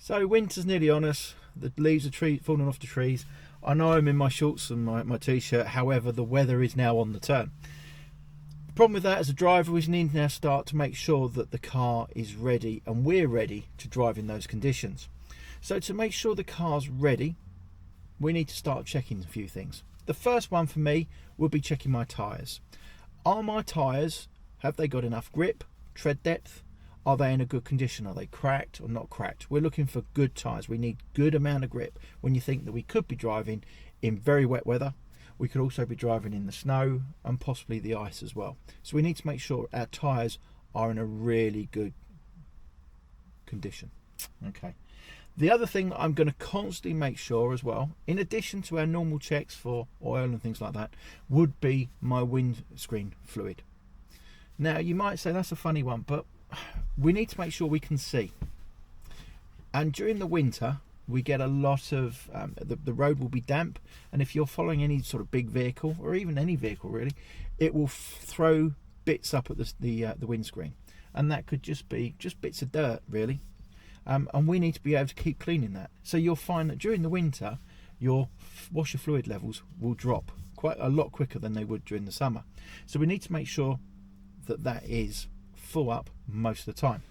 So winter's nearly on us. The leaves are falling off the trees. I know I'm in my shorts and my t-shirt. However, the weather is now on the turn. The problem with that as a driver, we need to now start to make sure that the car is ready and we're ready to drive in those conditions. So to make sure the car's ready, we need to start checking a few things. The first one for me would be checking my tyres. Are my tyres, have they got enough grip, tread depth? Are they in a good condition? Are they cracked or not cracked? We're looking for good tyres. We need good amount of grip when you think that we could be driving in very wet weather. We could also be driving in the snow and possibly the ice as well. So we need to make sure our tyres are in a really good condition. Okay. The other thing that I'm going to constantly make sure as well, in addition to our normal checks for oil and things like that, would be my windscreen fluid. Now you might say that's a funny one, but we need to make sure we can see. And during the winter, we get a lot of the road will be damp, and if you're following any sort of big vehicle or even any vehicle really, it will throw bits up at the windscreen, and that could just be bits of dirt really. And we need to be able to keep cleaning that. So you'll find that during the winter, your washer fluid levels will drop quite a lot quicker than they would during the summer. So we need to make sure that that is full up most of the time.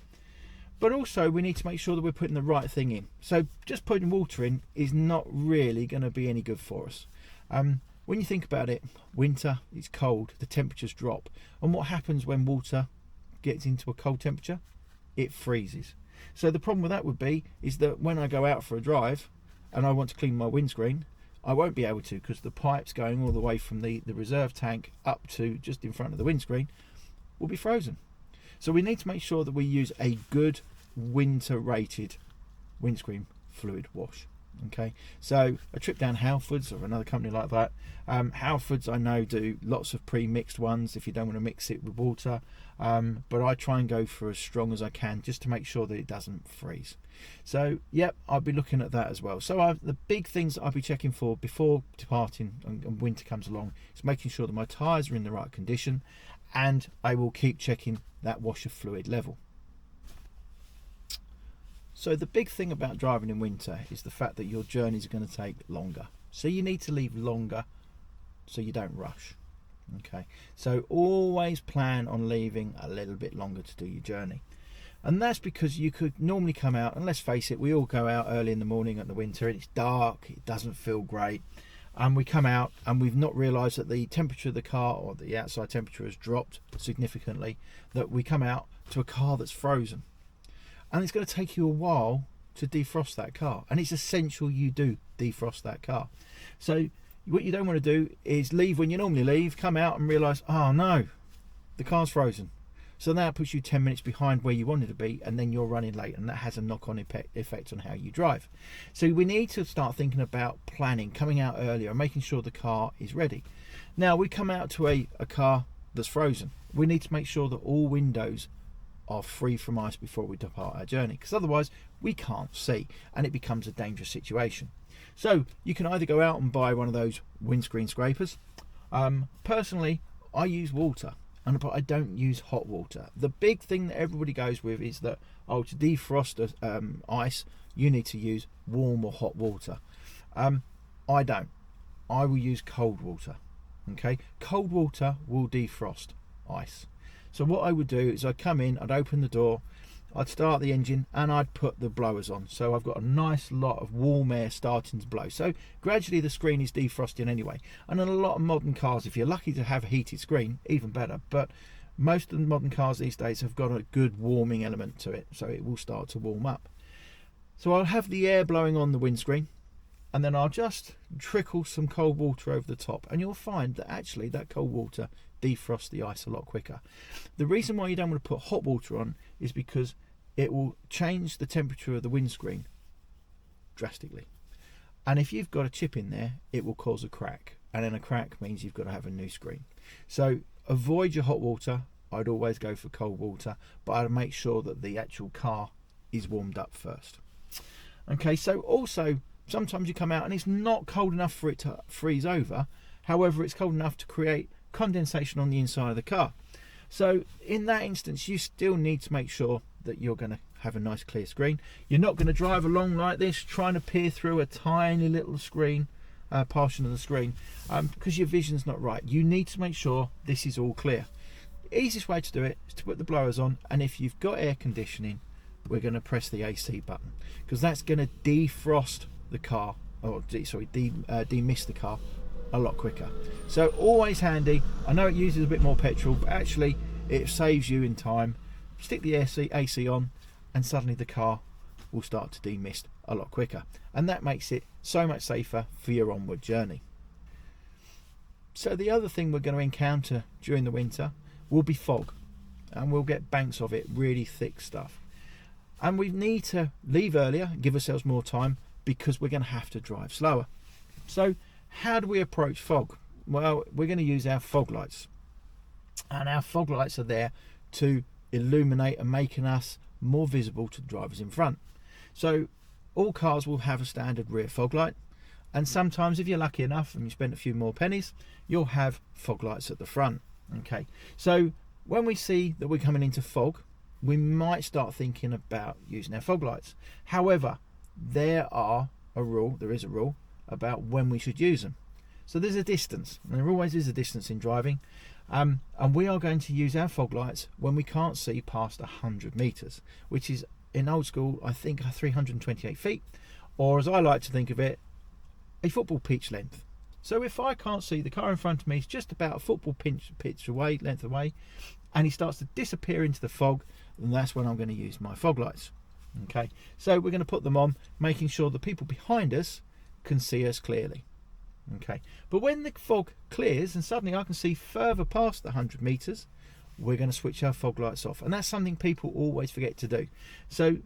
But also we need to make sure that we're putting the right thing in. So just putting water in is not really going to be any good for us. When you think about it, winter, it's cold, the temperatures drop. And what happens when water gets into a cold temperature? It freezes. So the problem with that would be is that when I go out for a drive and I want to clean my windscreen, I won't be able to, because the pipes going all the way from the reserve tank up to just in front of the windscreen will be frozen. So we need to make sure that we use a good winter rated windscreen fluid wash. Okay, so a trip down Halfords or another company like that. Halfords I know do lots of pre-mixed ones if you don't want to mix it with water, but I try and go for as strong as I can just to make sure that it doesn't freeze. So yep, I'll be looking at that as well. So the big things that I'll be checking for before departing and winter comes along is making sure that my tyres are in the right condition, and I will keep checking that washer fluid level. So the big thing about driving in winter is the fact that your journeys are going to take longer. So you need to leave longer so you don't rush. Okay, so always plan on leaving a little bit longer to do your journey. And that's because you could normally come out, and let's face it, we all go out early in the morning at the winter and it's dark, it doesn't feel great. And we come out and we've not realised that the temperature of the car or the outside temperature has dropped significantly, that we come out to a car that's frozen. And it's going to take you a while to defrost that car, and it's essential you do defrost that car. So what you don't want to do is leave when you normally leave, come out and realise, oh no, the car's frozen. So that puts you 10 minutes behind where you wanted to be, and then you're running late, and that has a knock-on effect on how you drive. So we need to start thinking about planning, coming out earlier and making sure the car is ready. Now we come out to a car that's frozen. We need to make sure that all windows are free from ice before we depart our journey, because otherwise we can't see and it becomes a dangerous situation. So you can either go out and buy one of those windscreen scrapers. Personally, I use water, but I don't use hot water. The big thing that everybody goes with is that, oh, to defrost ice you need to use warm or hot water. I don't. I will use cold water. Okay, cold water will defrost ice. So what I would do is I'd come in, I'd open the door, I'd start the engine, and I'd put the blowers on. So I've got a nice lot of warm air starting to blow. So gradually the screen is defrosting anyway. And in a lot of modern cars, if you're lucky to have a heated screen, even better. But most of the modern cars these days have got a good warming element to it, so it will start to warm up. So I'll have the air blowing on the windscreen, and then I'll just trickle some cold water over the top, and you'll find that actually that cold water defrost the ice a lot quicker. The reason why you don't want to put hot water on is because it will change the temperature of the windscreen drastically, and if you've got a chip in there, it will cause a crack, and then a crack means you've got to have a new screen. So avoid your hot water. I'd always go for cold water, but I'd make sure that the actual car is warmed up first. Okay, so also sometimes you come out and it's not cold enough for it to freeze over, however it's cold enough to create condensation on the inside of the car. So in that instance you still need to make sure that you're going to have a nice clear screen. You're not going to drive along like this trying to peer through a tiny little screen, portion of the screen, because your vision's not right. You need to make sure this is all clear. The easiest way to do it is to put the blowers on, and if you've got air conditioning, we're going to press the AC button, because that's going to defrost the car, or demist the car a lot quicker. So always handy. I know it uses a bit more petrol, but actually it saves you in time. Stick the AC on, and suddenly the car will start to demist a lot quicker, and that makes it so much safer for your onward journey. So the other thing we're going to encounter during the winter will be fog, and we'll get banks of it, really thick stuff, and we need to leave earlier, give ourselves more time, because we're going to have to drive slower. So how do we approach fog? Well, we're going to use our fog lights, and our fog lights are there to illuminate and making us more visible to the drivers in front. So all cars will have a standard rear fog light, and sometimes if you're lucky enough and you spend a few more pennies, you'll have fog lights at the front. Okay, so when we see that we're coming into fog, we might start thinking about using our fog lights. However, there is a rule about when we should use them. So there's a distance, and there always is a distance in driving, and we are going to use our fog lights when we can't see past 100 meters, which is in old school, I think, 328 feet, or as I like to think of it, a football pitch length. So if I can't see, the car in front of me is just about a football pitch length away, and he starts to disappear into the fog, then that's when I'm going to use my fog lights. Okay, so we're going to put them on, making sure the people behind us can see us clearly. Okay, but when the fog clears and suddenly I can see further past the 100 meters, we're going to switch our fog lights off, and that's something people always forget to do. So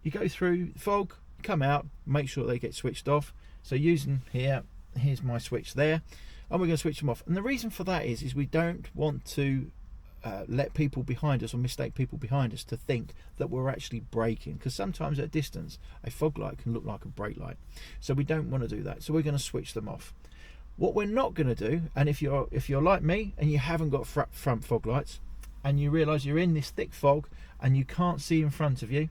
you go through fog, come out, make sure they get switched off. So using here's my switch there, and we're going to switch them off. And the reason for that is we don't want to let people behind us, or mistake people behind us, to think that we're actually braking, because sometimes at a distance a fog light can look like a brake light, so we don't want to do that. So we're going to switch them off. What we're not going to do, and if you're like me and you haven't got front fog lights, and you realize you're in this thick fog and you can't see in front of you,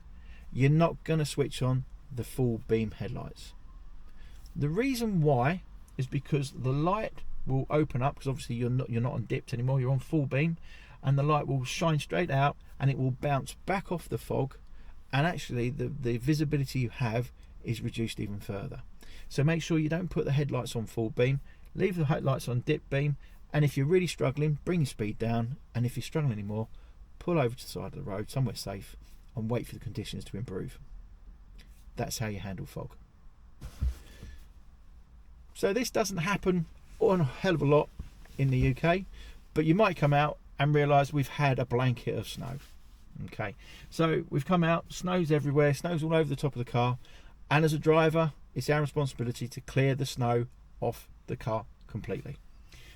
you're not going to switch on the full beam headlights. The reason why is because the light will open up, because obviously you're not on dipped anymore, you're on full beam, and the light will shine straight out and it will bounce back off the fog, and actually the visibility you have is reduced even further. So make sure you don't put the headlights on full beam, leave the headlights on dip beam, and if you're really struggling, bring your speed down, and if you're struggling anymore, pull over to the side of the road somewhere safe and wait for the conditions to improve. That's how you handle fog. So this doesn't happen on a hell of a lot in the UK, but you might come out and realise we've had a blanket of snow. Okay, so we've come out, snow's everywhere, snow's all over the top of the car, and as a driver, it's our responsibility to clear the snow off the car completely.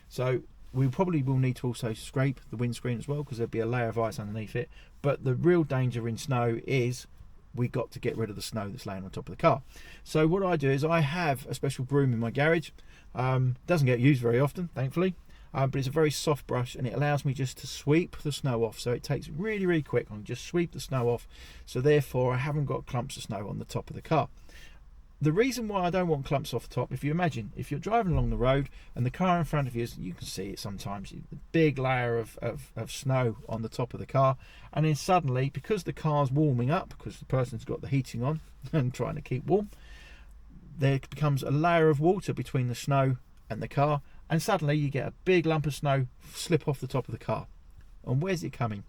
So we probably will need to also scrape the windscreen as well, because there'll be a layer of ice underneath it. But the real danger in snow is we got to get rid of the snow that's laying on top of the car. So what I do is I have a special broom in my garage. Doesn't get used very often, thankfully, but it's a very soft brush, and it allows me just to sweep the snow off. So it takes really quick. I can just sweep the snow off, so therefore I haven't got clumps of snow on the top of the car. The reason why I don't want clumps off the top, if you imagine, if you're driving along the road and the car in front of you, you can see it sometimes, a big layer of snow on the top of the car, and then suddenly, because the car's warming up, because the person's got the heating on and trying to keep warm, there becomes a layer of water between the snow and the car, and suddenly you get a big lump of snow slip off the top of the car. And where's it coming?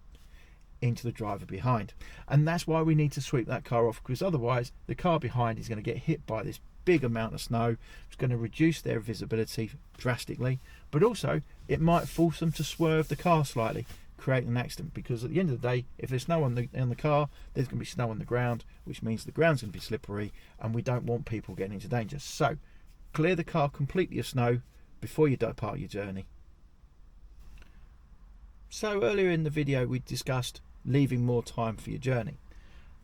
Into the driver behind. And that's why we need to sweep that car off, because otherwise the car behind is going to get hit by this big amount of snow. It's going to reduce their visibility drastically, but also it might force them to swerve the car slightly, creating an accident, because at the end of the day, if there's snow on the car, there's going to be snow on the ground, which means the ground's going to be slippery, and we don't want people getting into danger. So clear the car completely of snow before you depart your journey. So earlier in the video we discussed leaving more time for your journey,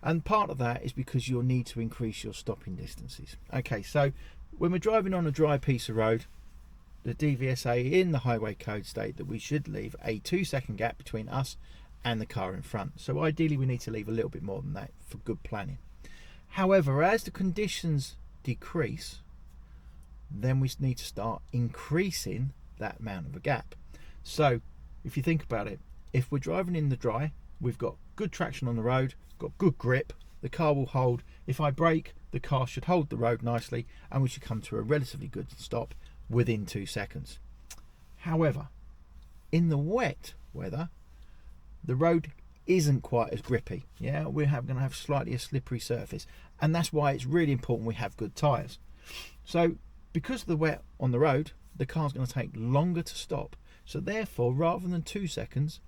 and part of that is because you'll need to increase your stopping distances. Okay, so when we're driving on a dry piece of road, the DVSA in the highway code state that we should leave a 2-second gap between us and the car in front. So ideally we need to leave a little bit more than that for good planning. However, as the conditions decrease, then we need to start increasing that amount of a gap. So if you think about it, if we're driving in the dry, we've got good traction on the road, got good grip, the car will hold. If I brake, the car should hold the road nicely and we should come to a relatively good stop within 2 seconds. However, in the wet weather, the road isn't quite as grippy. Yeah, we're going to have slightly a slippery surface, and that's why it's really important we have good tyres. So because of the wet on the road, the car's going to take longer to stop. So therefore, rather than 2 seconds,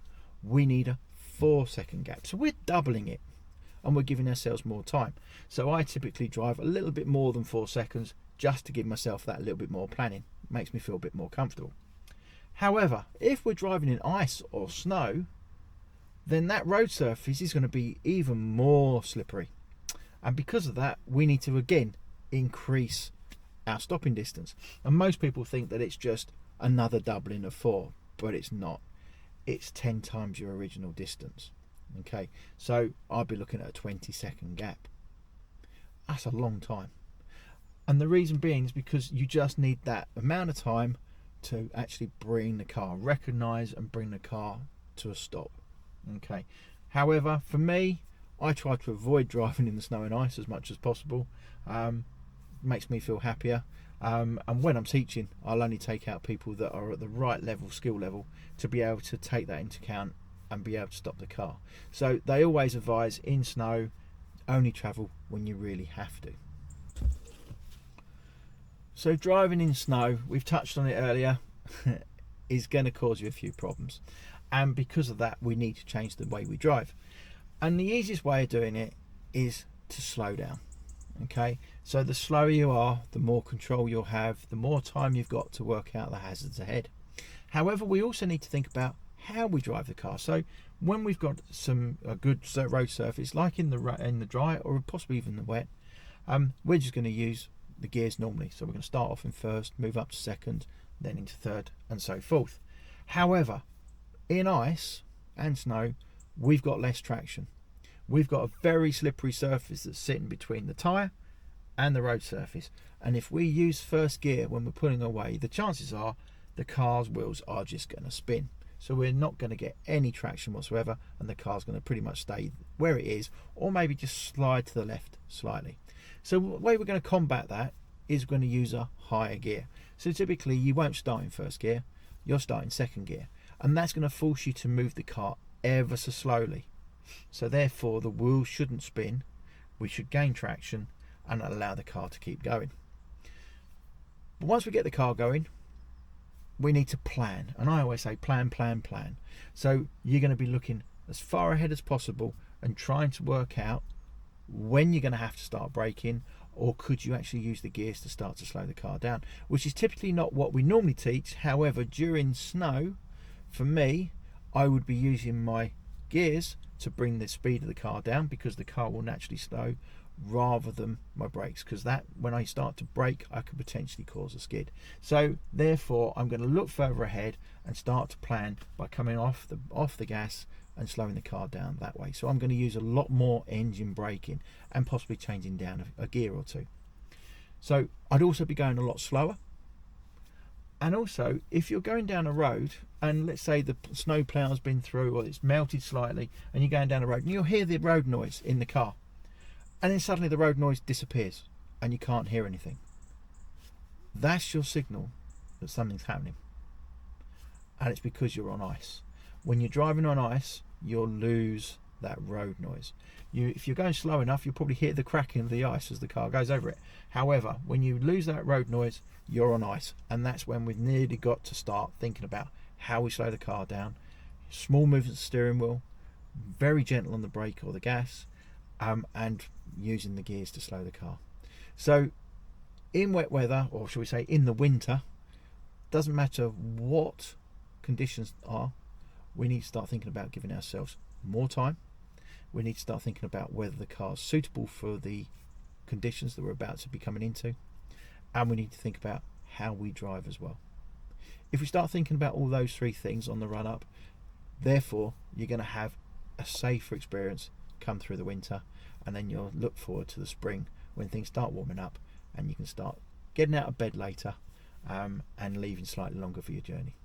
we need a 4-second gap. So we're doubling it and we're giving ourselves more time. So I typically drive a little bit more than 4 seconds just to give myself that little bit more planning. It makes me feel a bit more comfortable. However, if we're driving in ice or snow, then that road surface is going to be even more slippery. And because of that, we need to again increase our stopping distance. And most people think that it's just another doubling of 4, but it's not. It's 10 times your original distance. Okay, so I'll be looking at a 20-second gap. That's a long time. And the reason being is because you just need that amount of time to actually bring the car, recognize and bring the car to a stop. Okay, however, for me, I try to avoid driving in the snow and ice as much as possible. Makes me feel happier. And when I'm teaching, I'll only take out people that are at the right level, skill level, to be able to take that into account and be able to stop the car. So they always advise in snow, only travel when you really have to. So driving in snow, we've touched on it earlier, is going to cause you a few problems. And because of that, we need to change the way we drive. And the easiest way of doing it is to slow down. Okay, so the slower you are, the more control you'll have, the more time you've got to work out the hazards ahead. However, we also need to think about how we drive the car. So when we've got a good road surface, like in the dry or possibly even the wet, we're just going to use the gears normally. So we're going to start off in first, move up to second, then into third, and so forth. However, in ice and snow, we've got less traction. We've got a very slippery surface that's sitting between the tyre and the road surface. And if we use first gear when we're pulling away, the chances are the car's wheels are just going to spin. So we're not going to get any traction whatsoever, and the car's going to pretty much stay where it is, or maybe just slide to the left slightly. So the way we're going to combat that is we're going to use a higher gear. So typically you won't start in first gear, you'll start in second gear. And that's going to force you to move the car ever so slowly. So therefore the wheels shouldn't spin, we should gain traction and allow the car to keep going. But once we get the car going, we need to plan. And I always say plan, plan, plan. So you're going to be looking as far ahead as possible and trying to work out when you're going to have to start braking, or could you actually use the gears to start to slow the car down, which is typically not what we normally teach. However, during snow, for me, I would be using my gears to bring the speed of the car down, because the car will naturally slow, rather than my brakes, because that when I start to brake I could potentially cause a skid. So therefore I'm going to look further ahead and start to plan by coming off the gas and slowing the car down that way. So I'm going to use a lot more engine braking and possibly changing down a gear or two. So I'd also be going a lot slower. And also, if you're going down a road and let's say the snow plow's been through or it's melted slightly and you're going down a road and you'll hear the road noise in the car, and then suddenly the road noise disappears and you can't hear anything, that's your signal that something's happening. And it's because you're on ice. When you're driving on ice, you'll lose that road noise. If you're going slow enough, you'll probably hear the cracking of the ice as the car goes over it. However, when you lose that road noise, you're on ice, and that's when we've nearly got to start thinking about how we slow the car down. Small movements of the steering wheel, very gentle on the brake or the gas, and using the gears to slow the car. So in wet weather, or shall we say in the winter, doesn't matter what conditions are, we need to start thinking about giving ourselves more time. We need to start thinking about whether the car's suitable for the conditions that we're about to be coming into, and we need to think about how we drive as well. If we start thinking about all those three things on the run up, therefore you're going to have a safer experience come through the winter, and then you'll look forward to the spring when things start warming up and you can start getting out of bed later and leaving slightly longer for your journey.